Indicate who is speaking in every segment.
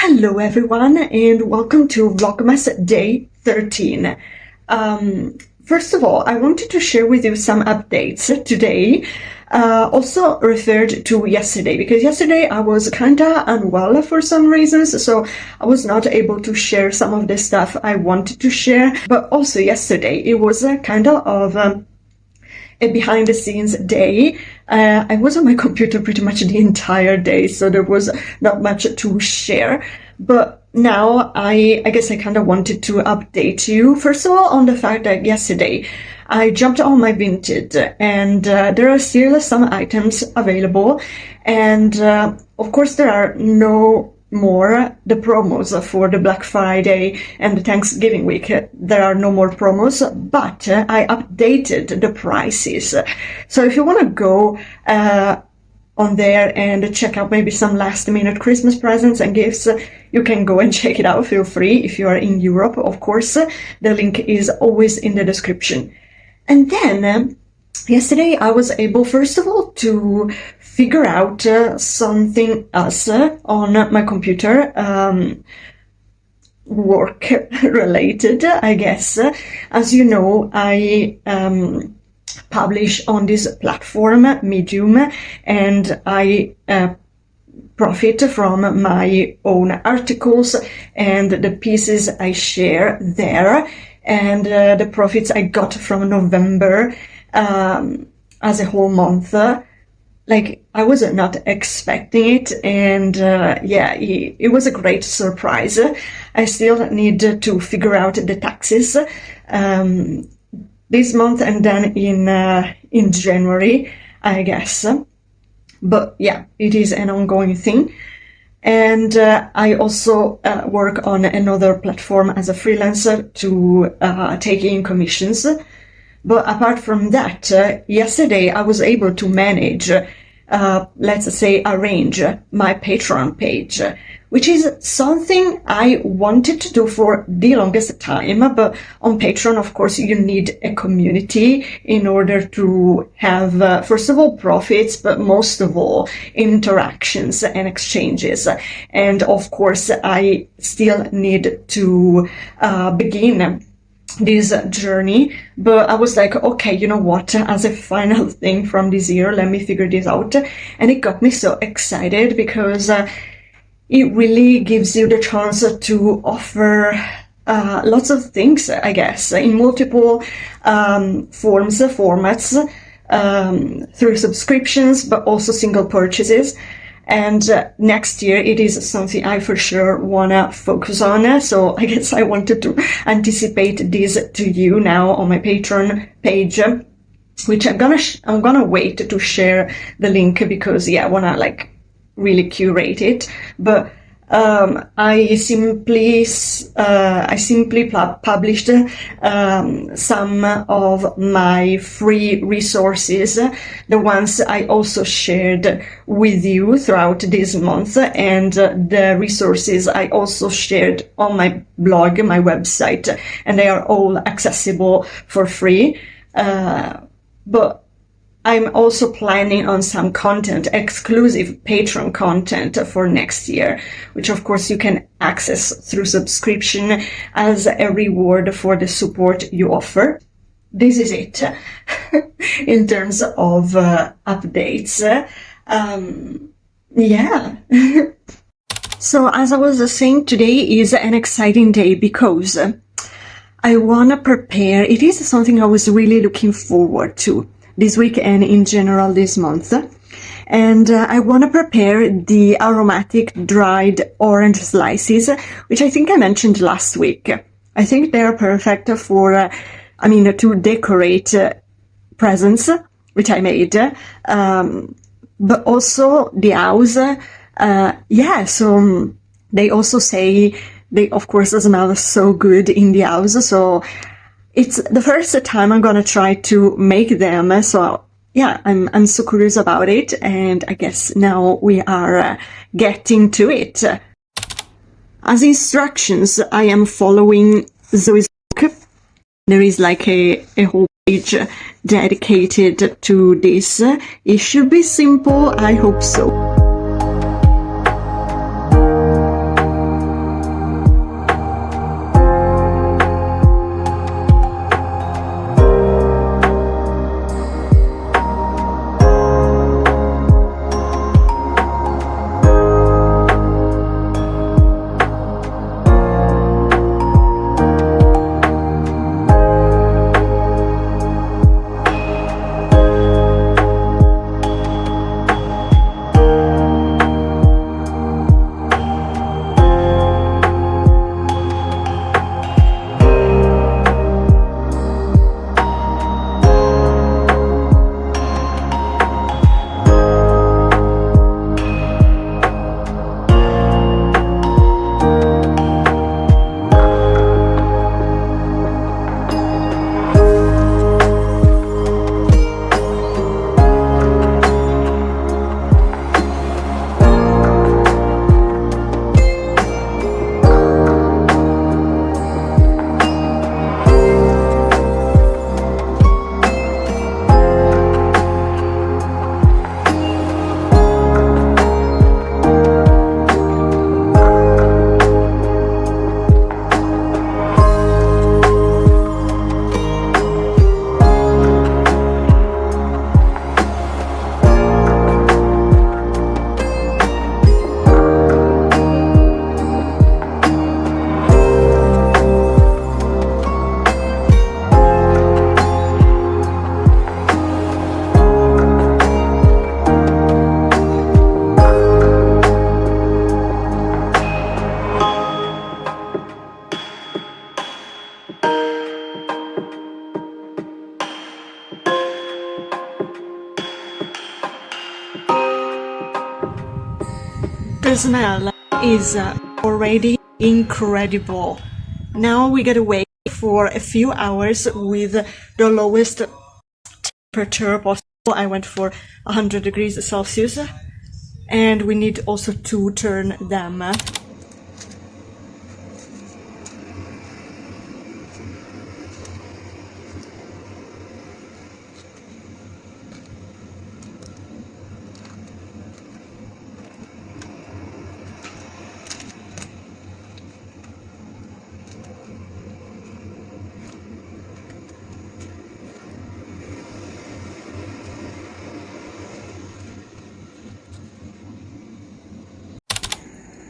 Speaker 1: Hello everyone and welcome to Vlogmas Day 13. First of all, I wanted to share with you some updates today, also referred to yesterday, because yesterday I was kinda unwell for some reasons, so I was not able to share some of the stuff I wanted to share, but also yesterday it was a kind of a behind the scenes day. I was on my computer pretty much the entire day, so there was not much to share. But now I guess I kind of wanted to update you, first of all, on the fact that yesterday I jumped on my Vinted and there are still some items available. And of course there are no more the promos for the Black Friday and the Thanksgiving week. There are no more promos, but I updated the prices. So if you want to go on there and check out maybe some last minute Christmas presents and gifts, you can go and check it out. Feel free if you are in Europe, of course. The link is always in the description. And then yesterday I was able, first of all, to figure out something else on my computer, work related, I guess. As you know, I publish on this platform, Medium, and I profit from my own articles and the pieces I share there, and the profits I got from November as a whole month. Like, I was not expecting it, and yeah, it was a great surprise. I still need to figure out the taxes this month and then in January, I guess. But yeah, it is an ongoing thing. And I also work on another platform as a freelancer to take in commissions. But apart from that, yesterday I was able to manage, let's say, arrange my Patreon page, which is something I wanted to do for the longest time. But on Patreon, of course, you need a community in order to have, first of all, profits, but most of all, interactions and exchanges. And of course, I still need to begin this journey, but I was like, okay, you know what, as a final thing from this year, let me figure this out. And it got me so excited because it really gives you the chance to offer lots of things, I guess, in multiple formats, through subscriptions, but also single purchases. And next year, it is something I for sure want to focus on. So I guess I wanted to anticipate this to you now on my Patreon page, which I'm gonna wait to share the link because, yeah, I want to like really curate it. But I simply published some of my free resources, the ones I also shared with you throughout this month, and the resources I also shared on my blog, my website, and they are all accessible for free. But I'm also planning on some content, exclusive Patreon content for next year, which of course you can access through subscription as a reward for the support you offer. This is it in terms of updates. Yeah. So as I was saying, today is an exciting day because I want to prepare. It is something I was really looking forward to this week and in general this month. And I want to prepare the aromatic dried orange slices, which I think I mentioned last week. I think they are perfect for, to decorate presents, which I made, but also the house. Yeah, so they also say they, of course, smell so good in the house. So it's the first time I'm gonna try to make them, so yeah, I'm so curious about it, and I guess now we are getting to it. As instructions, I am following Zoe's book. There is like a whole page dedicated to this. It should be simple, I hope so. The smell is already incredible. Now we gotta wait for a few hours with the lowest temperature possible. I went for 100 degrees Celsius, and we need also to turn them.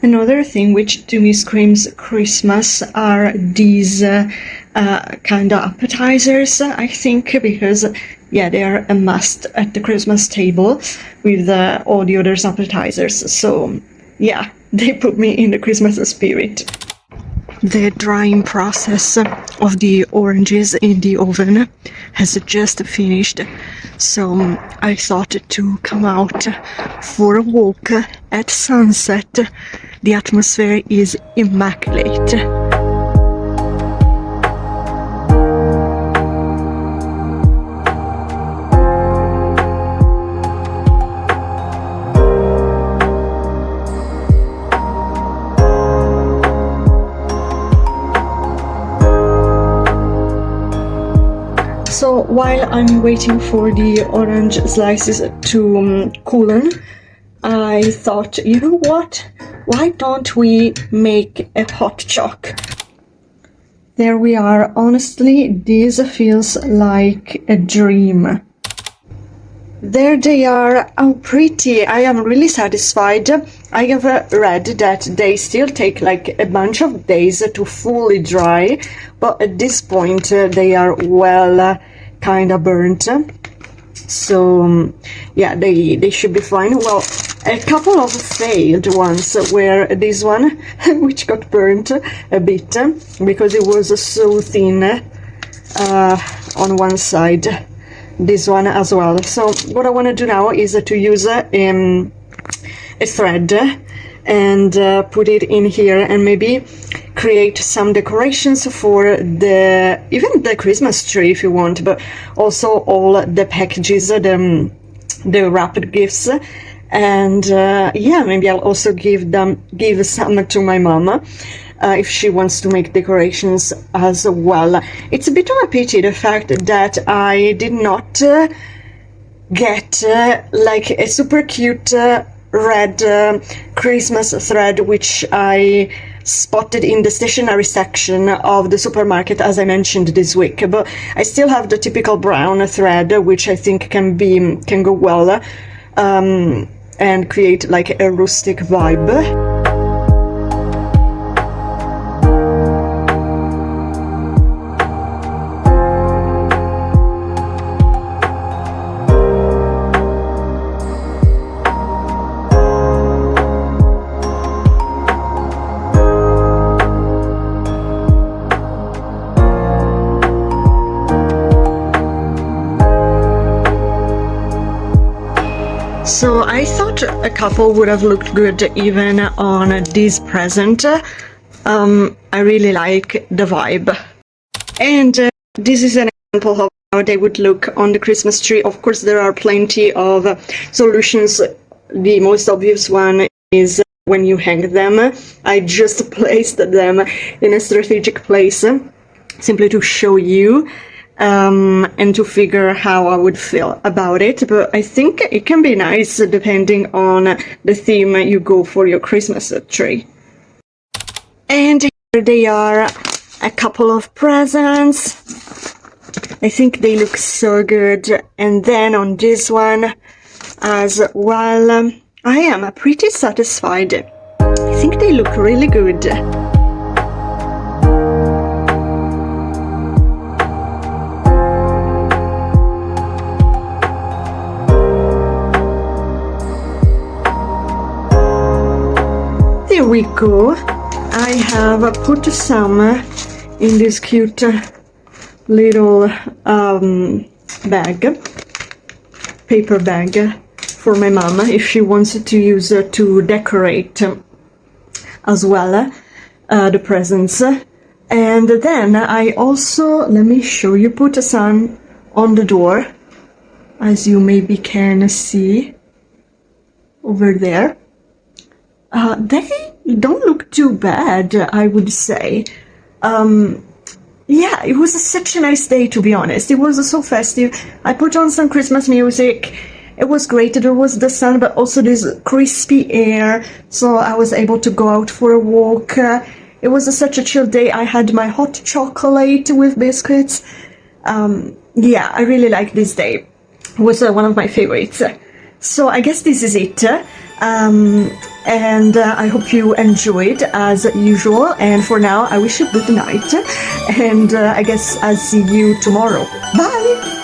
Speaker 1: Another thing which to me screams Christmas are these kind of appetizers, I think, because, yeah, they are a must at the Christmas table with all the other appetizers. So, yeah, they put me in the Christmas spirit. The drying process of the oranges in the oven has just finished, so I thought to come out for a walk at sunset. The atmosphere is immaculate. So while I'm waiting for the orange slices to cool, I thought, you know what? Why don't we make a hot choc? There we are. Honestly, this feels like a dream. There they are. How pretty. I am really satisfied. I have read that they still take like a bunch of days to fully dry, but at this point they are well kind of burnt. So yeah, they should be fine. Well, a couple of failed ones were this one, which got burnt a bit because it was so thin on one side. This one as well. So what I want to do now is to use a thread and put it in here and maybe create some decorations for even the Christmas tree if you want, but also all the packages, the wrapped gifts, and yeah, maybe I'll also give some to my mama if she wants to make decorations as well. It's a bit of a pity the fact that I did not get like a super cute red Christmas thread which I spotted in the stationery section of the supermarket, as I mentioned this week, but I still have the typical brown thread which I think can go well and create like a rustic vibe. So I thought a couple would have looked good even on this present. I really like the vibe. And this is an example of how they would look on the Christmas tree. Of course, there are plenty of solutions. The most obvious one is when you hang them. I just placed them in a strategic place simply to show you. And to figure how I would feel about it, but I think it can be nice depending on the theme you go for your Christmas tree. And here they are, a couple of presents. I think they look so good. And then on this one as well, I am pretty satisfied. I think they look really good. There we go. I have put some in this cute little bag, paper bag for my mom if she wants to use to decorate as well the presents. And then I also, let me show you, put some on the door, as you maybe can see over there. They don't look too bad, I would say. Yeah, it was such a nice day, to be honest. It was so festive. I put on some Christmas music. It was great. There was the sun, but also this crispy air, so I was able to go out for a walk. It was such a chill day. I had my hot chocolate with biscuits. Yeah, I really liked this day. It was one of my favorites. So I guess this is it. And I hope you enjoyed as usual. And for now, I wish you good night. And I guess I'll see you tomorrow. Bye!